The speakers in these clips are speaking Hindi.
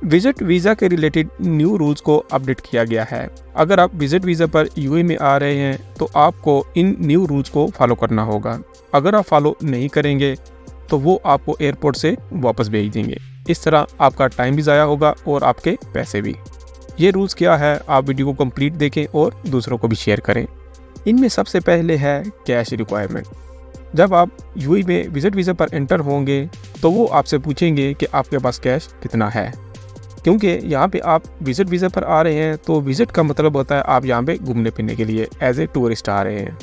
विजिट वीज़ा के रिलेटेड न्यू रूल्स को अपडेट किया गया है। अगर आप विजिट वीज़ा पर यूएई में आ रहे हैं तो आपको इन न्यू रूल्स को फॉलो करना होगा। अगर आप फॉलो नहीं करेंगे तो वो आपको एयरपोर्ट से वापस भेज देंगे। इस तरह आपका टाइम भी ज़ाया होगा और आपके पैसे भी। ये रूल्स क्या है, आप वीडियो को कंप्लीट देखें और दूसरों को भी शेयर करें। इनमें सबसे पहले है कैश रिक्वायरमेंट। जब आप यूएई में विजिट वीज़ा पर एंटर होंगे तो वो आपसे पूछेंगे कि आपके पास कैश कितना है, क्योंकि यहाँ पे आप विजिट वीज़ा पर आ रहे हैं तो विजिट का मतलब होता है आप यहाँ पे घूमने फिरने के लिए एज ए टूरिस्ट आ रहे हैं।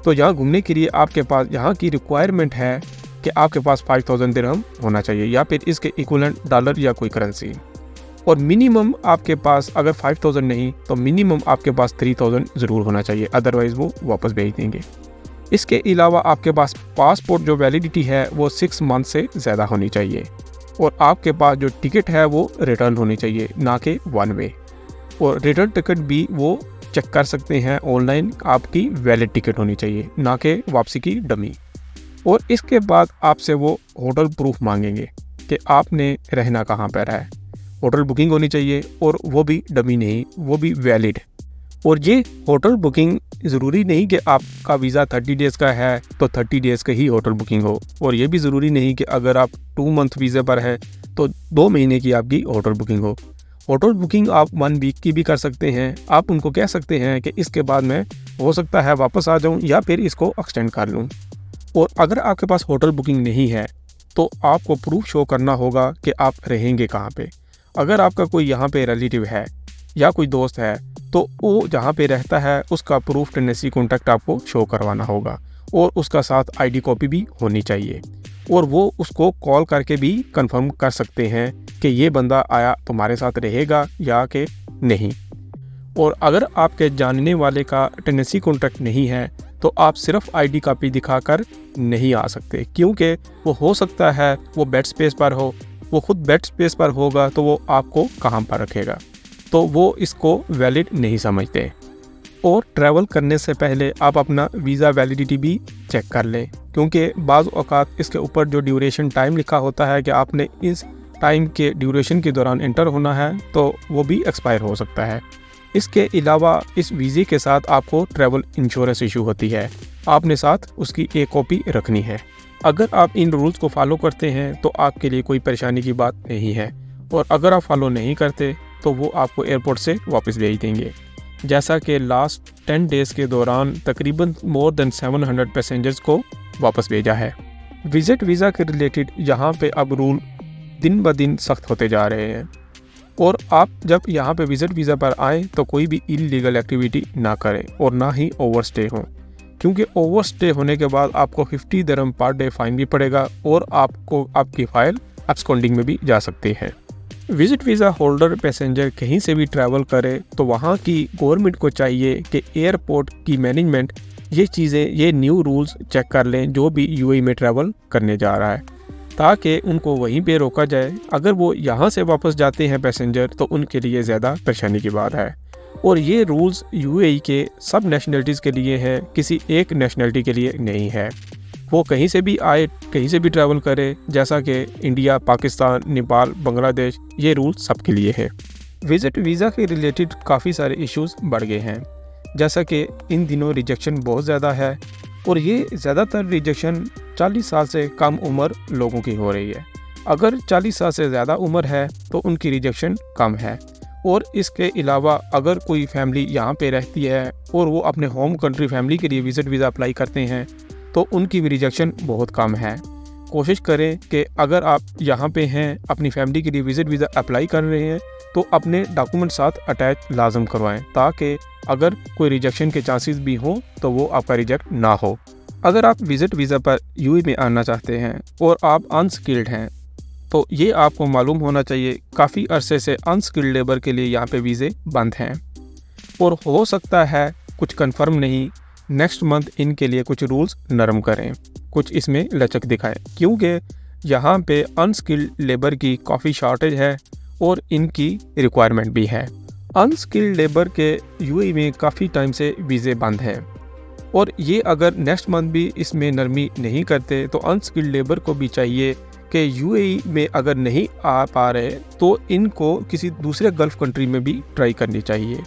तो यहाँ घूमने के लिए आपके पास यहाँ की रिक्वायरमेंट है कि आपके पास 5000 दिरहम होना चाहिए या फिर इसके इक्विवेलेंट डॉलर या कोई करेंसी। और मिनिमम आपके पास अगर 5000 नहीं तो मिनिमम आपके पास 3000 ज़रूर होना चाहिए, अदरवाइज़ वो वापस भेज देंगे। इसके अलावा आपके पास पासपोर्ट जो वैलिडिटी है वो 6 मंथ से ज़्यादा होनी चाहिए और आपके पास जो टिकट है वो रिटर्न होनी चाहिए, ना कि वन वे। और रिटर्न टिकट भी वो चेक कर सकते हैं ऑनलाइन, आपकी वैलिड टिकट होनी चाहिए, ना कि वापसी की डमी। और इसके बाद आपसे वो होटल प्रूफ मांगेंगे कि आपने रहना कहाँ पर है। होटल बुकिंग होनी चाहिए और वो भी डमी नहीं, वो भी वैलिड। और ये होटल बुकिंग ज़रूरी नहीं कि आपका वीज़ा 30 डेज़ का है तो 30 डेज़ का ही होटल बुकिंग हो, और ये भी ज़रूरी नहीं कि अगर आप 2 मंथ वीज़ा पर है तो 2 महीने की आपकी होटल बुकिंग हो। होटल बुकिंग आप 1 वीक की भी कर सकते हैं। आप उनको कह सकते हैं कि इसके बाद मैं हो सकता है वापस आ जाऊं या फिर इसको एक्सटेंड कर लूं। और अगर आपके पास होटल बुकिंग नहीं है तो आपको प्रूफ शो करना होगा कि आप रहेंगे कहाँ पे। अगर आपका कोई यहाँ पे रिलेटिव है या कोई दोस्त है तो वो जहाँ पे रहता है उसका प्रूफ टेनेंसी कॉन्ट्रैक्ट आपको शो करवाना होगा और उसका साथ आईडी कॉपी भी होनी चाहिए। और वो उसको कॉल करके भी कंफर्म कर सकते हैं कि ये बंदा आया तुम्हारे साथ रहेगा या कि नहीं। और अगर आपके जानने वाले का टेनेंसी कॉन्ट्रैक्ट नहीं है तो आप सिर्फ आईडी कॉपी दिखाकर नहीं आ सकते, क्योंकि वो हो सकता है वो बेड स्पेस पर हो, वो खुद बेड स्पेस पर होगा तो वो आपको कहाँ पर रखेगा, तो वो इसको वैलिड नहीं समझते। और ट्रैवल करने से पहले आप अपना वीज़ा वैलिडिटी भी चेक कर लें, क्योंकि बाज़ औक़ात इसके ऊपर जो ड्यूरेशन टाइम लिखा होता है कि आपने इस टाइम के ड्यूरेशन के दौरान एंटर होना है तो वो भी एक्सपायर हो सकता है। इसके अलावा इस वीज़े के साथ आपको ट्रैवल इंश्योरेंस इशू होती है, आपने साथ उसकी एक कॉपी रखनी है। अगर आप इन रूल्स को फॉलो करते हैं तो आपके लिए कोई परेशानी की बात नहीं है, और अगर आप फॉलो नहीं करते तो वो आपको एयरपोर्ट से वापस भेज देंगे। जैसा कि लास्ट 10 डेज़ के दौरान तकरीबन मोर देन 700 पैसेंजर्स को वापस भेजा है। विजिट वीज़ा के रिलेटेड यहाँ पे अब रूल दिन ब दिन सख्त होते जा रहे हैं, और आप जब यहाँ पे विजिट वीज़ा पर आएँ तो कोई भी इलीगल एक्टिविटी ना करें और ना ही ओवरस्टे हों, क्योंकि ओवरस्टे होने के बाद आपको 50 दिरहम पर डे फ़ाइन भी पड़ेगा और आपको आपकी फ़ाइल एब्सकॉन्डिंग में भी जा सकती है। विजिट वीज़ा होल्डर पैसेंजर कहीं से भी ट्रैवल करे तो वहाँ की गवर्नमेंट को चाहिए कि एयरपोर्ट की मैनेजमेंट ये चीज़ें, ये न्यू रूल्स चेक कर लें जो भी यूएई में ट्रैवल करने जा रहा है, ताकि उनको वहीं पे रोका जाए। अगर वो यहाँ से वापस जाते हैं पैसेंजर तो उनके लिए ज़्यादा परेशानी की बात है। और ये रूल्स यूएई के सब नेशनलिटीज़ के लिए है, किसी एक नेशनलिटी के लिए नहीं है। वो कहीं से भी आए, कहीं से भी ट्रैवल करे, जैसा कि इंडिया, पाकिस्तान, नेपाल, बांग्लादेश, ये रूल सबके लिए है। विजिट वीज़ा के रिलेटेड काफ़ी सारे इश्यूज़ बढ़ गए हैं, जैसा कि इन दिनों रिजेक्शन बहुत ज़्यादा है, और ये ज़्यादातर रिजेक्शन 40 साल से कम उम्र लोगों की हो रही है। अगर 40 साल से ज़्यादा उम्र है तो उनकी रिजेक्शन कम है। और इसके अलावा अगर कोई फैमिली यहाँ पे रहती है और वो अपने होम कंट्री फैमिली के लिए विजिट वीज़ा अप्लाई करते हैं तो उनकी भी रिजेक्शन बहुत कम है। कोशिश करें कि अगर आप यहाँ पे हैं, अपनी फैमिली के लिए विजिट वीज़ा अप्लाई कर रहे हैं तो अपने डॉक्यूमेंट साथ अटैच लाजम करवाएं, ताकि अगर कोई रिजेक्शन के चांसेस भी हों तो वो आपका रिजेक्ट ना हो। अगर आप विजिट वीज़ा पर यूएई में आना चाहते हैं और आप अनस्किल्ड हैं तो ये आपको मालूम होना चाहिए काफ़ी अरसे से अनस्किल्ड लेबर के लिए यहाँ पे वीज़े बंद हैं, और हो सकता है कुछ कंफर्म नहीं, नेक्स्ट मंथ इनके लिए कुछ रूल्स नरम करें, कुछ इसमें लचक दिखाएं, क्योंकि यहाँ पे अनस्किल्ड लेबर की काफ़ी शॉर्टेज है और इनकी रिक्वायरमेंट भी है। अनस्किल्ड लेबर के यूएई में काफ़ी टाइम से वीज़े बंद हैं, और ये अगर नेक्स्ट मंथ भी इसमें नरमी नहीं करते तो अनस्किल्ड लेबर को भी चाहिए कि यूएई में अगर नहीं आ पा रहे तो इनको किसी दूसरे गल्फ़ कंट्री में भी ट्राई करनी चाहिए।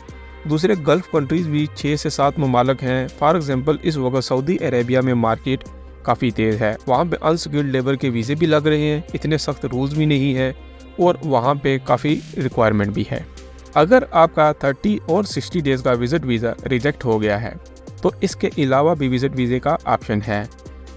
दूसरे गल्फ़ कंट्रीज़ भी 6 से 7 ममालिक हैं। फॉर एग्ज़ाम्पल इस वक्त सऊदी अरेबिया में मार्केट काफ़ी तेज़ है, वहाँ पे अनस्किल्ड लेबर के वीज़े भी लग रहे हैं, इतने सख्त रूल्स भी नहीं है और वहाँ पे काफ़ी रिक्वायरमेंट भी है। अगर आपका 30 और 60 डेज़ का विज़िट वीज़ा रिजेक्ट हो गया है तो इसके अलावा भी विज़िट वीज़े का ऑप्शन है।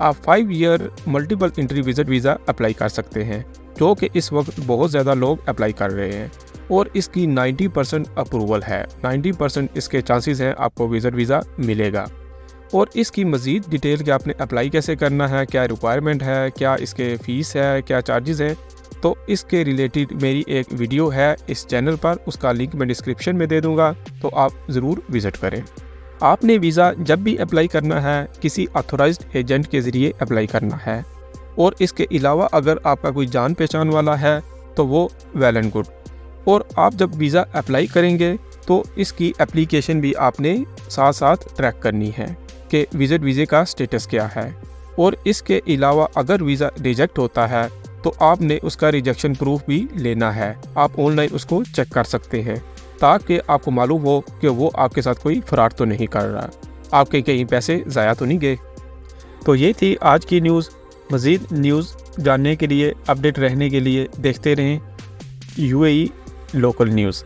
आप 5 year multiple entry visit visa apply कर सकते हैं, जो कि इस वक्त बहुत ज़्यादा लोग अप्लाई कर रहे हैं और इसकी 90% अप्रूवल है। 90% इसके चांसेस हैं आपको विज़िट वीज़ा मिलेगा। और इसकी मज़ीद डिटेल कि आपने अप्लाई कैसे करना है, क्या रिक्वायरमेंट है, क्या इसके फ़ीस है, क्या चार्जेस हैं, तो इसके रिलेटेड मेरी एक वीडियो है इस चैनल पर, उसका लिंक मैं डिस्क्रिप्शन में दे दूँगा, तो आप ज़रूर विज़िट करें। आपने वीज़ा जब भी अप्लाई करना है किसी ऑथोराइज्ड एजेंट के ज़रिए अप्लाई करना है और इसके अलावा अगर आपका कोई जान पहचान वाला है तो वो वेल एंड गुड। और आप जब वीज़ा अप्लाई करेंगे तो इसकी एप्लीकेशन भी आपने साथ साथ ट्रैक करनी है कि विज़िट वीज़े का स्टेटस क्या है। और इसके अलावा अगर वीज़ा रिजेक्ट होता है तो आपने उसका रिजेक्शन प्रूफ भी लेना है। आप ऑनलाइन उसको चेक कर सकते हैं ताकि आपको मालूम हो कि वो आपके साथ कोई फ्रॉड तो नहीं कर रहा, आपके कहीं पैसे ज़ाया तो नहीं गए। तो ये थी आज की न्यूज़। मज़ीद न्यूज़ जानने के लिए, अपडेट रहने के लिए देखते रहें यूएई लोकल न्यूज़।